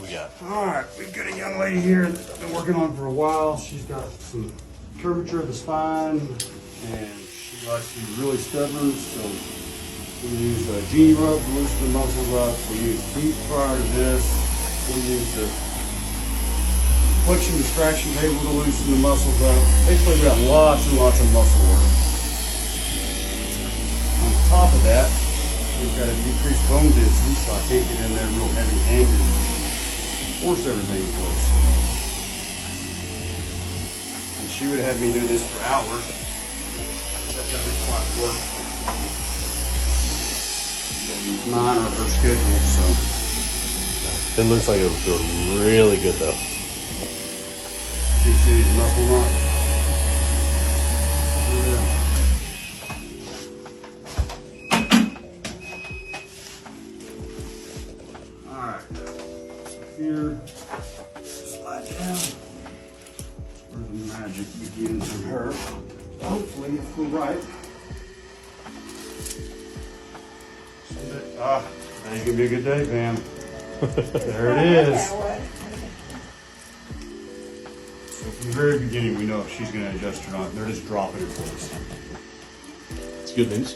What we got? All right, we've got a young lady here that I've been working on for a while. She's got some curvature of the spine, and she likes to be really stubborn, so we use a Genie rub to loosen the muscles up. We use beef prior to this. We use the flexion distraction table to loosen the muscles up. Basically, we've got lots and lots of muscle work. On top of that, we've got a decreased bone density, so I can't get in there real heavy-handed and force everything in place. And she would have me do this for hours. That doesn't quite work. Mine or her schedule, so. It looks like it would feel really good though. You see these muscle knots? Yeah. Alright, so here, slide down, where the magic begins in her. Hopefully, if we're right. Today's gonna be a good day, Pam. There it is. So from the very beginning, we know if she's gonna adjust or not. They're just dropping it for us. It's good news.